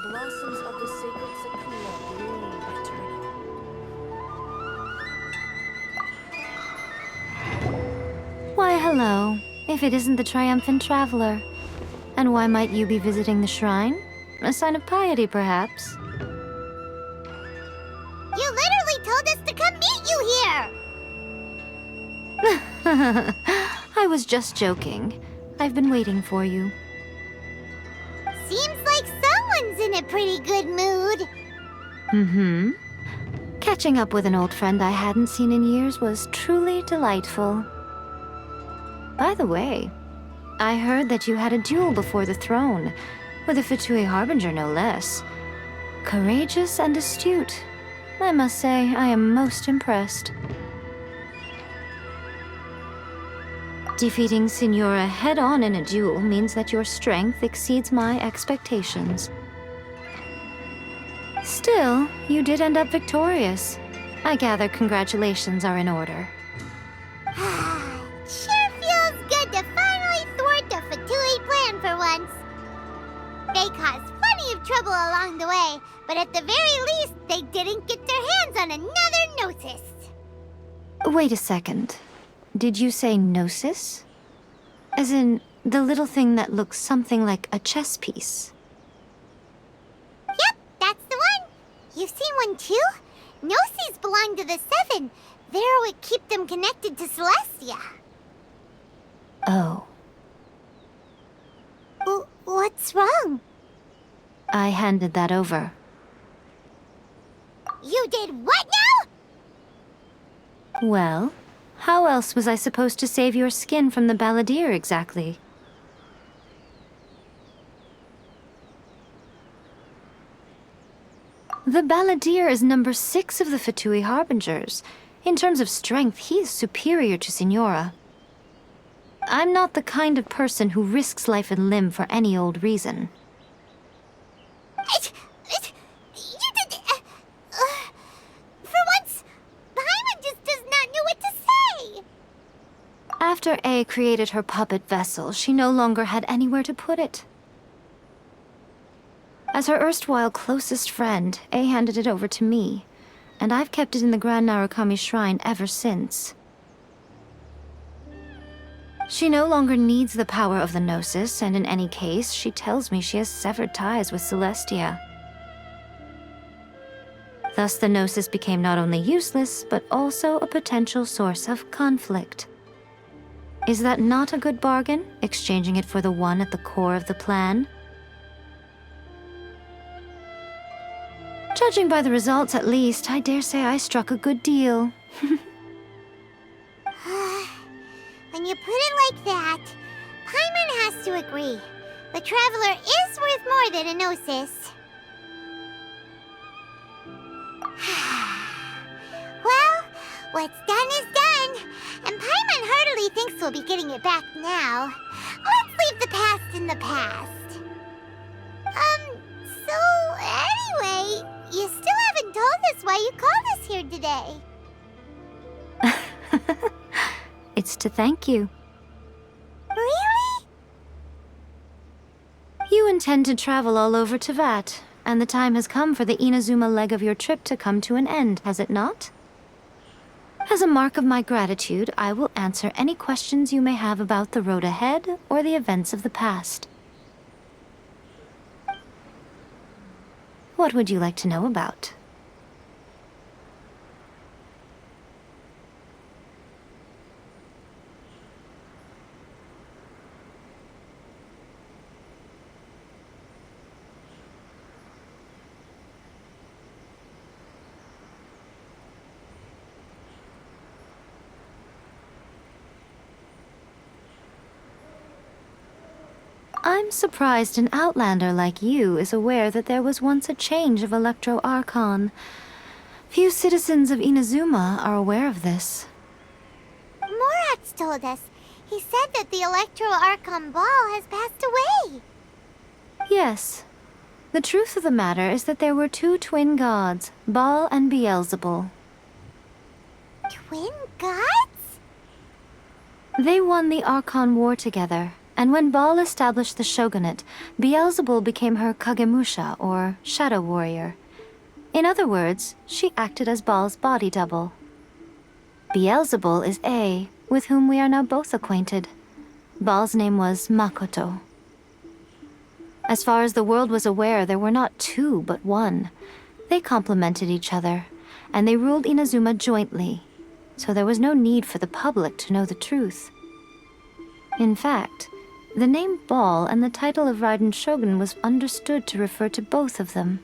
blossoms of the sacred sakura bloom eternally. Why, hello, if it isn't the triumphant traveler. And why might you be visiting the shrine? A sign of piety, perhaps? You literally told us to come meet you here! I was just joking. I've been waiting for you. Seems like someone's in a pretty good mood. Mm-hmm. Catching up with an old friend I hadn't seen in years was truly delightful. By the way, I heard that you had a duel before the throne, with a Fatui Harbinger no less. Courageous and astute. I must say, I am most impressed. Defeating Signora head-on in a duel means that your strength exceeds my expectations. Still, you did end up victorious. I gather congratulations are in order. Sure feels good to finally thwart the Fatui plan for once. They caused plenty of trouble along the way, but at the very least, they didn't get their hands on another Gnosis. Wait a second. Did you say Gnosis? As in, the little thing that looks something like a chess piece? Yep, that's the one. You've seen one too? Gnosis belong to the Seven. They're what keep them connected to Celestia. Oh. What's wrong? I handed that over. You did what now? Well, how else was I supposed to save your skin from the balladeer exactly? The balladeer is number 6 of the Fatui Harbingers. In terms of strength, he is superior to Signora. I'm not the kind of person who risks life and limb for any old reason. For once, Paimon just does not know what to say. After A created her puppet vessel, she no longer had anywhere to put it. As her erstwhile closest friend, A handed it over to me, and I've kept it in the Grand Narukami Shrine ever since. She no longer needs the power of the Gnosis, and in any case, she tells me she has severed ties with Celestia. Thus, the Gnosis became not only useless, but also a potential source of conflict. Is that not a good bargain, exchanging it for the one at the core of the plan? Judging by the results, at least, I dare say I struck a good deal. When you put it like that, Paimon has to agree. The Traveler is worth more than a Gnosis. Well, what's done is done, and Paimon heartily thinks we'll be getting it back now. Let's leave the past in the past. So anyway, you still haven't told us why you called us here today. It's to thank you. Really? You intend to travel all over Teyvat, and the time has come for the Inazuma leg of your trip to come to an end, has it not? As a mark of my gratitude, I will answer any questions you may have about the road ahead or the events of the past. What would you like to know about? I'm surprised an outlander like you is aware that there was once a change of Electro Archon. Few citizens of Inazuma are aware of this. Morat's told us. He said that the Electro Archon Ball has passed away. Yes. The truth of the matter is that there were 2 twin gods, Baal and Beelzebul. Twin gods? They won the Archon War together, And when Baal established the shogunate, Beelzebul became her Kagemusha, or shadow warrior. In other words, she acted as Baal's body double. Beelzebul is A, with whom we are now both acquainted. Baal's name was Makoto. As far as the world was aware, there were not two, but one. They complemented each other, and they ruled Inazuma jointly, so there was no need for the public to know the truth. In fact, the name Baal and the title of Raiden Shogun was understood to refer to both of them,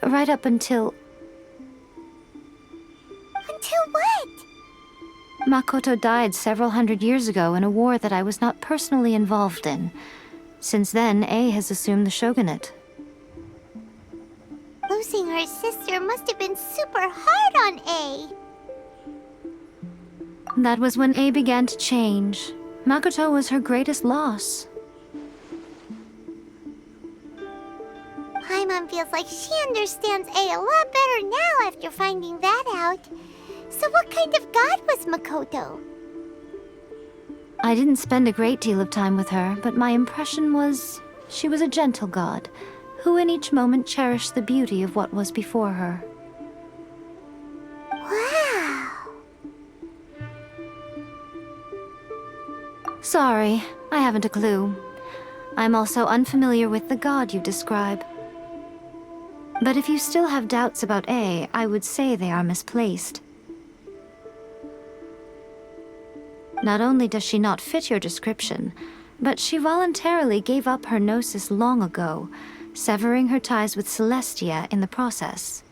right up until... Until what? Makoto died several hundred years ago in a war that I was not personally involved in. Since then, A has assumed the shogunate. Losing her sister must have been super hard on A. That was when A began to change. Makoto was her greatest loss. Paimon feels like she understands A a lot better now after finding that out. So what kind of god was Makoto? I didn't spend a great deal of time with her, but my impression was she was a gentle god, who in each moment cherished the beauty of what was before her. Wow! Sorry, I haven't a clue. I'm also unfamiliar with the god you describe. But if you still have doubts about A, I would say they are misplaced. Not only does she not fit your description, but she voluntarily gave up her gnosis long ago, severing her ties with Celestia in the process.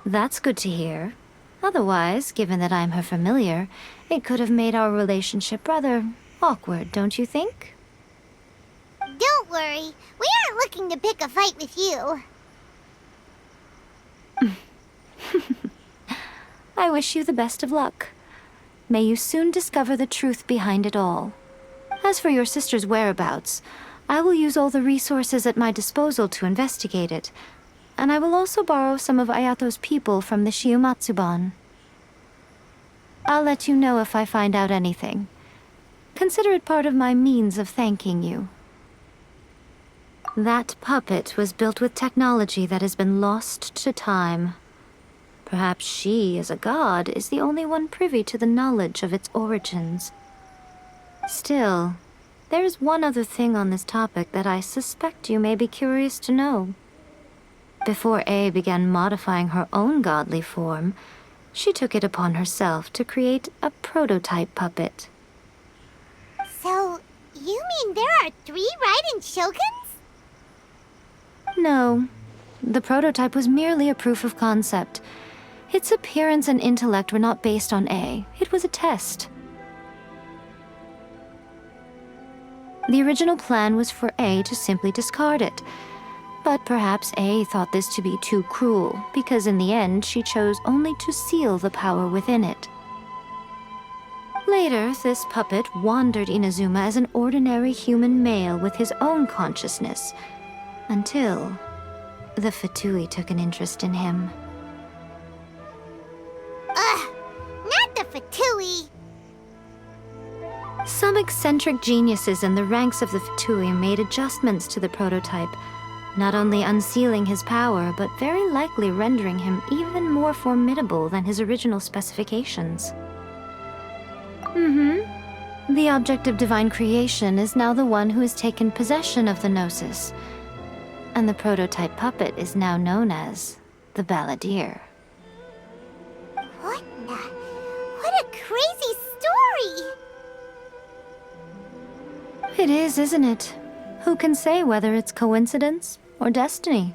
That's good to hear. Otherwise, given that I'm her familiar, it could have made our relationship rather awkward, don't you think? Don't worry, we aren't looking to pick a fight with you. I wish you the best of luck. May you soon discover the truth behind it all. As for your sister's whereabouts, I will use all the resources at my disposal to investigate it, and I will also borrow some of Ayato's people from the Shiumatsuban. I'll let you know if I find out anything. Consider it part of my means of thanking you. That puppet was built with technology that has been lost to time. Perhaps she, as a god, is the only one privy to the knowledge of its origins. Still, there is one other thing on this topic that I suspect you may be curious to know. Before A began modifying her own godly form, she took it upon herself to create a prototype puppet. So, you mean there are 3 Raiden Shoguns? No, the prototype was merely a proof of concept. Its appearance and intellect were not based on A. It was a test. The original plan was for A to simply discard it. But perhaps A thought this to be too cruel, because in the end she chose only to seal the power within it. Later, this puppet wandered Inazuma as an ordinary human male with his own consciousness, until the Fatui took an interest in him. Ugh! Not the Fatui! Some eccentric geniuses in the ranks of the Fatui made adjustments to the prototype, not only unsealing his power, but very likely rendering him even more formidable than his original specifications. The object of divine creation is now the one who has taken possession of the Gnosis, and the prototype puppet is now known as the Balladeer. What a crazy story! It is, isn't it? Who can say whether it's coincidence or destiny?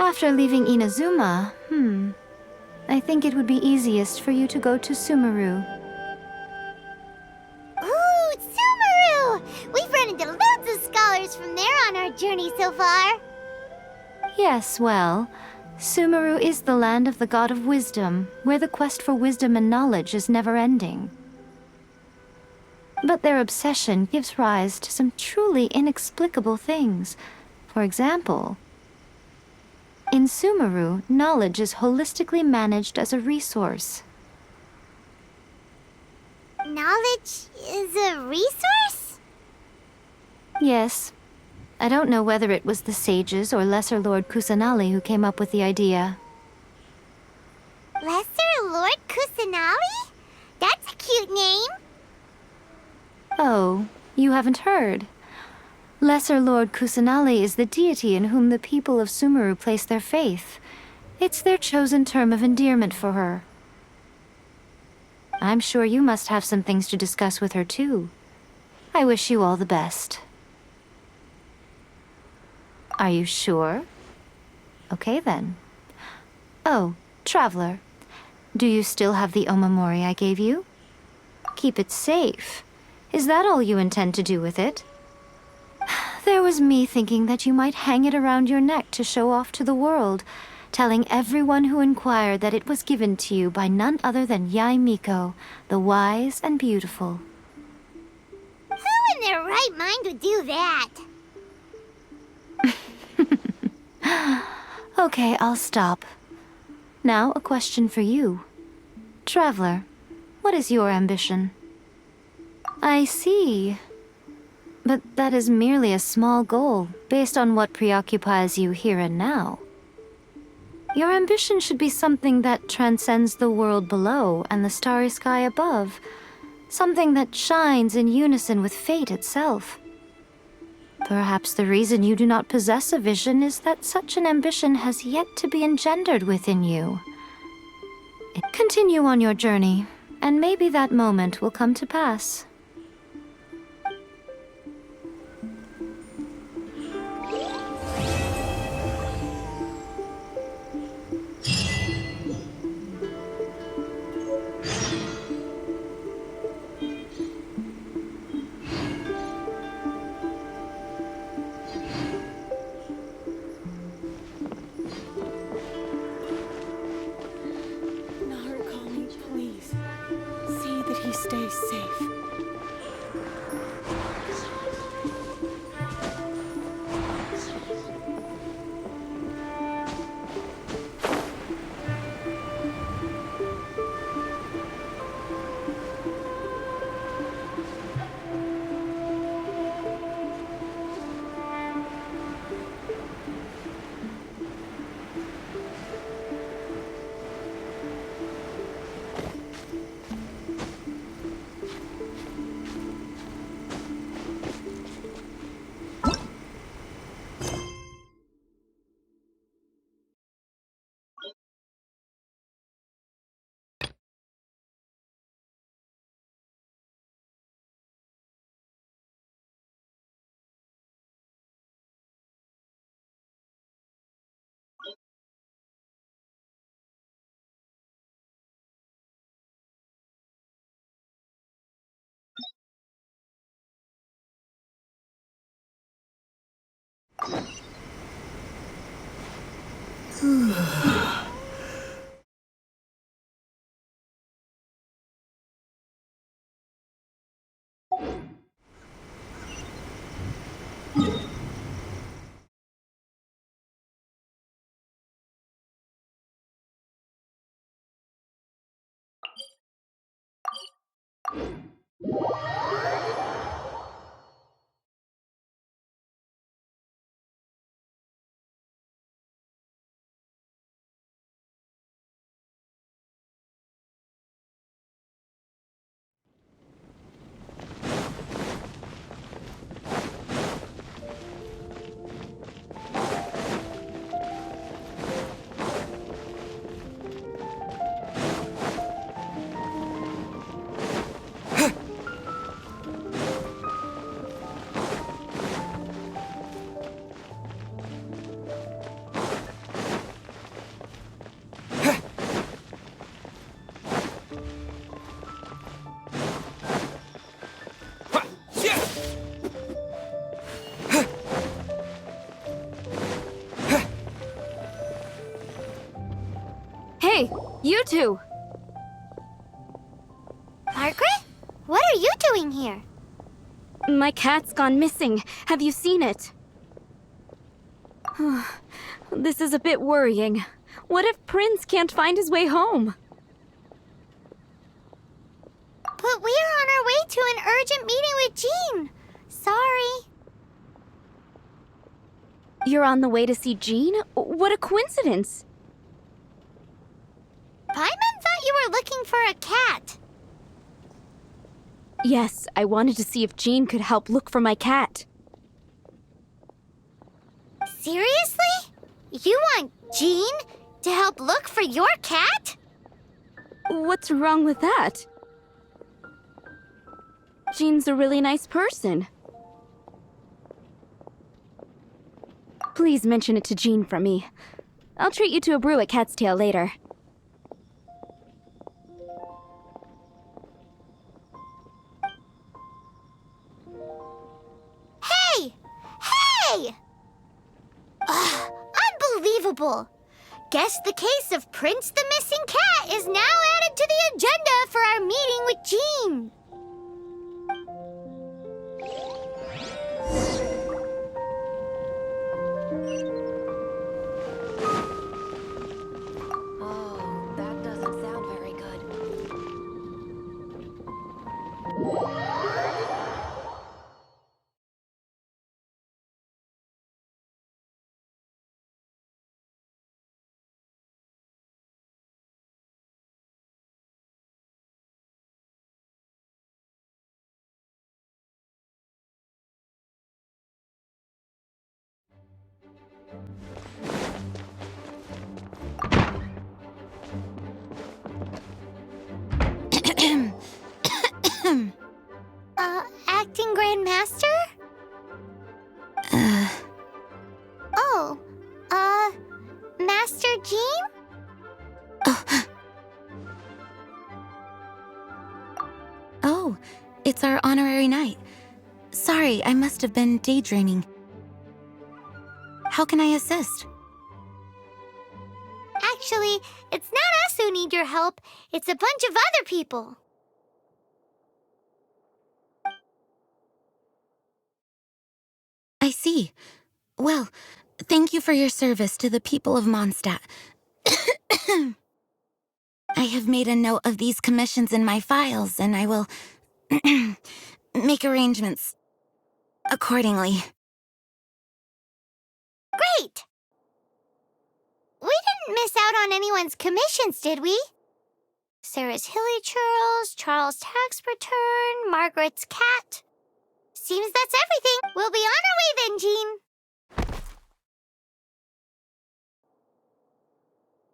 After leaving Inazuma, I think it would be easiest for you to go to Sumeru. Ooh, Sumeru! We've run into loads of scholars from there on our journey so far. Yes, well, Sumeru is the land of the god of wisdom, where the quest for wisdom and knowledge is never-ending. But their obsession gives rise to some truly inexplicable things. For example, in Sumeru, knowledge is holistically managed as a resource. Knowledge is a resource? Yes. I don't know whether it was the sages or Lesser Lord Kusanali who came up with the idea. Lesser Lord Kusanali? That's a cute name. Oh, you haven't heard. Lesser Lord Kusanali is the deity in whom the people of Sumeru place their faith. It's their chosen term of endearment for her. I'm sure you must have some things to discuss with her, too. I wish you all the best. Are you sure? Okay, then. Oh, Traveler. Do you still have the omamori I gave you? Keep it safe. Is that all you intend to do with it? There was me thinking that you might hang it around your neck to show off to the world, telling everyone who inquired that it was given to you by none other than Yae Miko, the wise and beautiful. Who in their right mind would do that? Okay, I'll stop. Now, a question for you. Traveler, what is your ambition? I see. But that is merely a small goal, based on what preoccupies you here and now. Your ambition should be something that transcends the world below and the starry sky above. Something that shines in unison with fate itself. Perhaps the reason you do not possess a vision is that such an ambition has yet to be engendered within you. Continue on your journey, and maybe that moment will come to pass. Narukami, please. See that he stays safe. Hey, you two! Margaret? What are you doing here? My cat's gone missing. Have you seen it? This is a bit worrying. What if Prince can't find his way home? But we're urgent meeting with Jean. Sorry. You're on the way to see Jean? What a coincidence! Paimon thought you were looking for a cat. Yes, I wanted to see if Jean could help look for my cat. Seriously? You want Jean to help look for your cat? What's wrong with that? Jean's a really nice person. Please mention it to Jean from me. I'll treat you to a brew at Cat's Tail later. Hey! Hey! Ugh, unbelievable! Guess the case of Prince the Missing Cat is now added to the agenda for our meeting with Jean. Oh, that doesn't sound very good. Acting Grand Master? Oh, Master Jean? Oh, it's our honorary knight. Sorry, I must have been daydreaming. How can I assist? Actually, it's not us who need your help. It's a bunch of other people. I see. Well, thank you for your service to the people of Mondstadt. I have made a note of these commissions in my files, and I will make arrangements accordingly. Great! We didn't miss out on anyone's commissions, did we? Sarah's Hilly Churls, Charles' tax return, Margaret's cat. Seems that's everything. We'll be on our way then, Jean.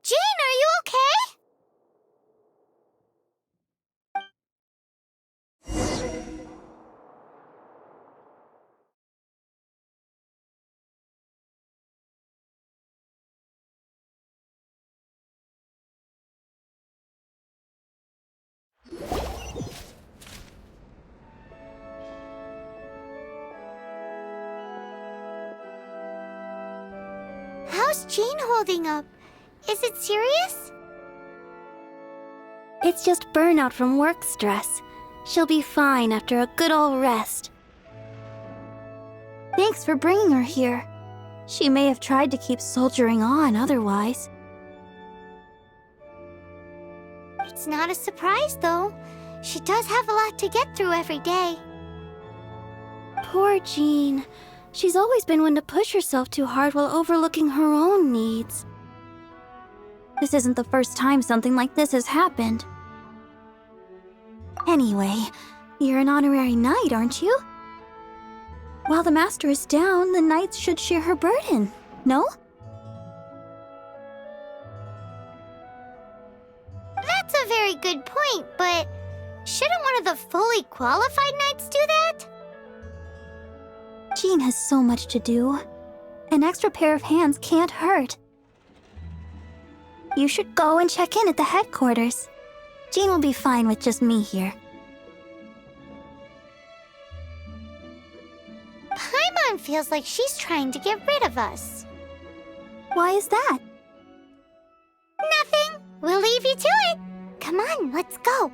Jean, are you okay? How's Jean holding up? Is it serious? It's just burnout from work stress. She'll be fine after a good old rest. Thanks for bringing her here. She may have tried to keep soldiering on otherwise. It's not a surprise, though. She does have a lot to get through every day. Poor Jean. She's always been one to push herself too hard while overlooking her own needs. This isn't the first time something like this has happened. Anyway, you're an honorary knight, aren't you? While the master is down, the knights should share her burden, no? That's a very good point, but shouldn't one of the fully qualified knights do that? Jean has so much to do. An extra pair of hands can't hurt. You should go and check in at the headquarters. Jean will be fine with just me here. Paimon feels like she's trying to get rid of us. Why is that? Nothing. We'll leave you to it. Come on, let's go.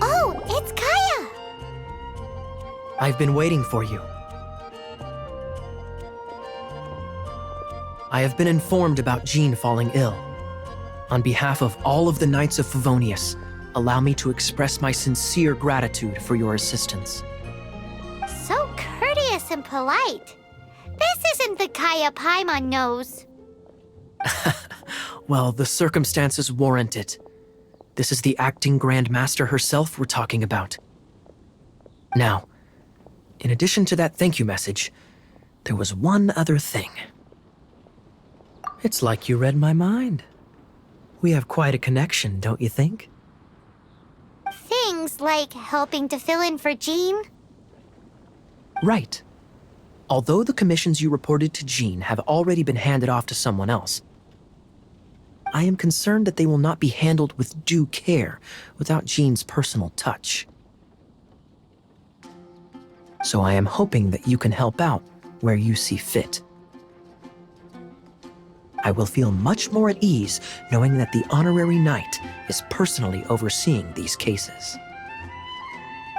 Oh, it's Kaya! I've been waiting for you. I have been informed about Jean falling ill. On behalf of all of the Knights of Favonius, allow me to express my sincere gratitude for your assistance. So courteous and polite. This isn't the Kaya Paimon knows. Well, the circumstances warrant it. This is the acting Grand Master herself we're talking about. Now, in addition to that thank you message, there was one other thing. It's like you read my mind. We have quite a connection, don't you think? Things like helping to fill in for Jean? Right. Although the commissions you reported to Jean have already been handed off to someone else, I am concerned that they will not be handled with due care without Jean's personal touch. So I am hoping that you can help out where you see fit. I will feel much more at ease knowing that the honorary knight is personally overseeing these cases.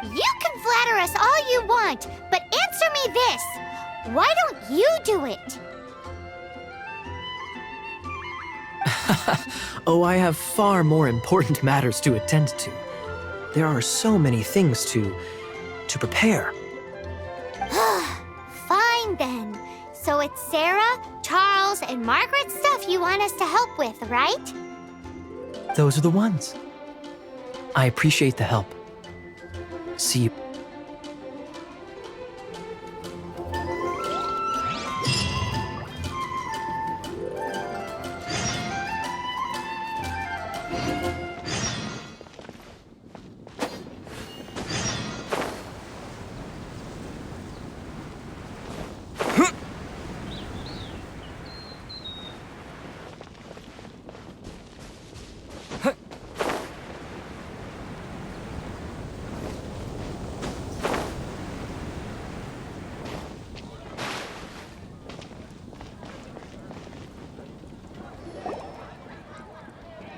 You can flatter us all you want, but answer me this. Why don't you do it? Oh, I have far more important matters to attend to. There are so many things to prepare. Fine then. So it's Sarah, Charles, and Margaret's stuff you want us to help with, right? Those are the ones. I appreciate the help. See you.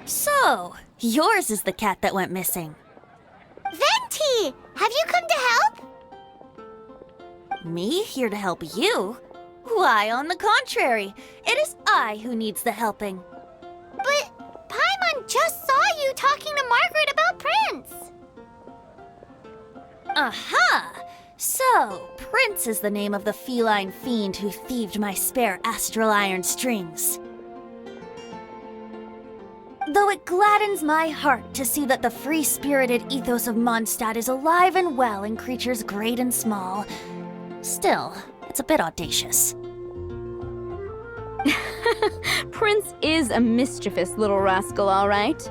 So, yours is the cat that went missing. Venti! Have you come to help? Me here to help you? Why, on the contrary, it is I who needs the helping. But Paimon just saw you talking to Margaret about Prince. Aha! So, Prince is the name of the feline fiend who thieved my spare astral iron strings. Though it gladdens my heart to see that the free-spirited ethos of Mondstadt is alive and well in creatures great and small, still, it's a bit audacious. Prince is a mischievous little rascal, all right.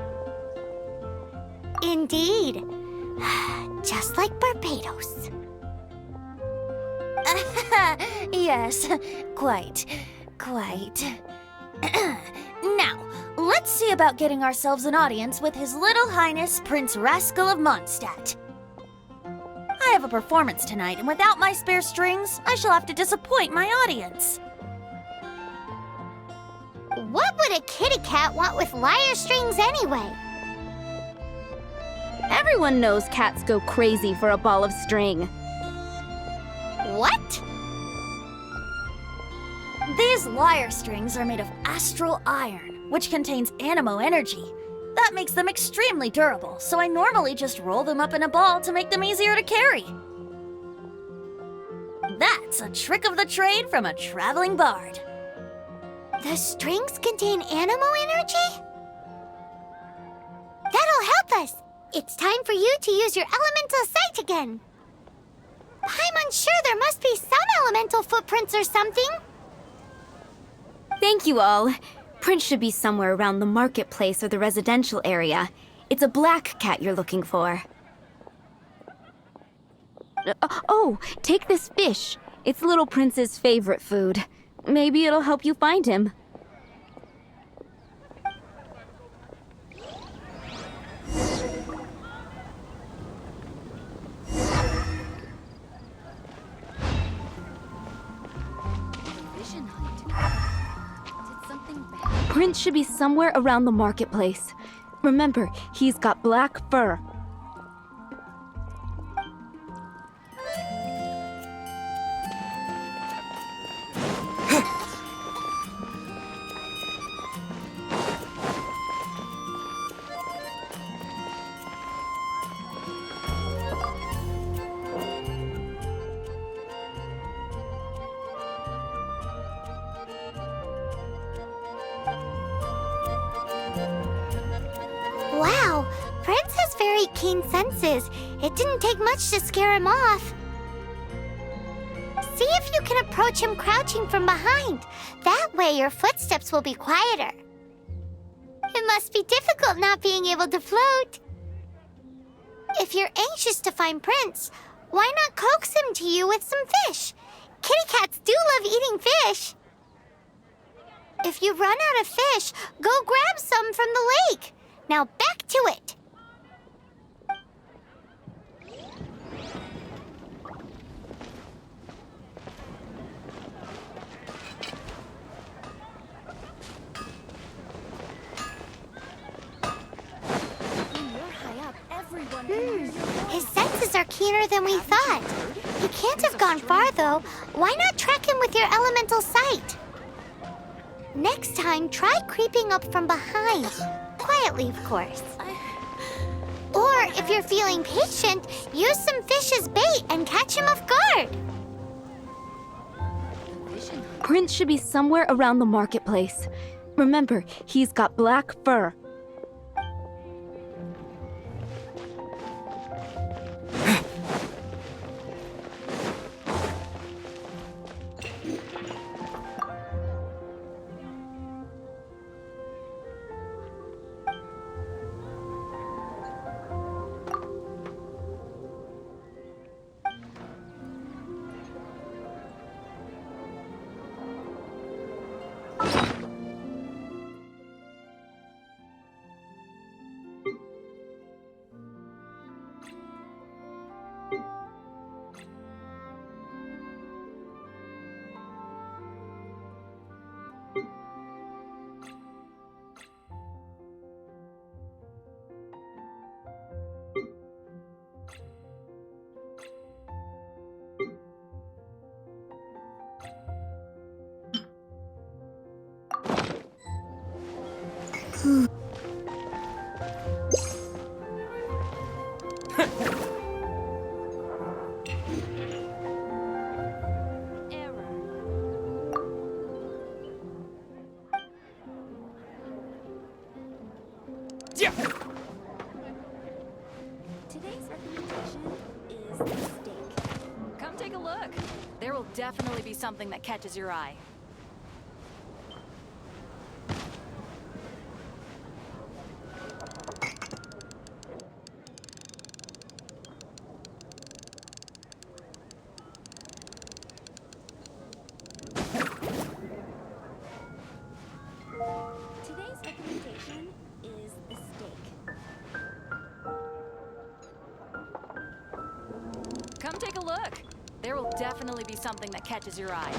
Indeed. Just like Barbados. Yes, quite. Now, let's see about getting ourselves an audience with His Little Highness Prince Rascal of Mondstadt. I have a performance tonight, and without my spare strings, I shall have to disappoint my audience. What would a kitty cat want with lyre strings anyway? Everyone knows cats go crazy for a ball of string. What? These lyre strings are made of astral iron, which contains animo energy. That makes them extremely durable, so I normally just roll them up in a ball to make them easier to carry. that's a trick of the trade from a traveling bard. The strings contain animal energy? That'll help us. It's time for you to use your elemental sight again. I'm unsure, there must be some elemental footprints or something. Thank you all. Prince should be somewhere around the marketplace or the residential area. It's a black cat you're looking for. Oh, take this fish. It's Little Prince's favorite food. Maybe it'll help you find him. Prince should be somewhere around the marketplace. Remember, he's got black fur. Wow, Prince has very keen senses. It didn't take much to scare him off. See if you can approach him crouching from behind. That way your footsteps will be quieter. It must be difficult not being able to float. If you're anxious to find Prince, why not coax him to you with some fish? Kitty cats do love eating fish. If you run out of fish, go grab some from the lake. Now back to it. His senses are keener than we thought. He can't have gone far, though. Why not track him with your elemental sight? Next time, try creeping up from behind. Quietly, of course. Or, if you're feeling patient, use some fish as bait and catch him off guard. Prince should be somewhere around the marketplace. Remember, he's got black fur. Today's recommendation is the steak. Come take a look. There will definitely be something that catches your eye. Today's recommendation is the steak. Come take a look. There will definitely be something that catches your eye.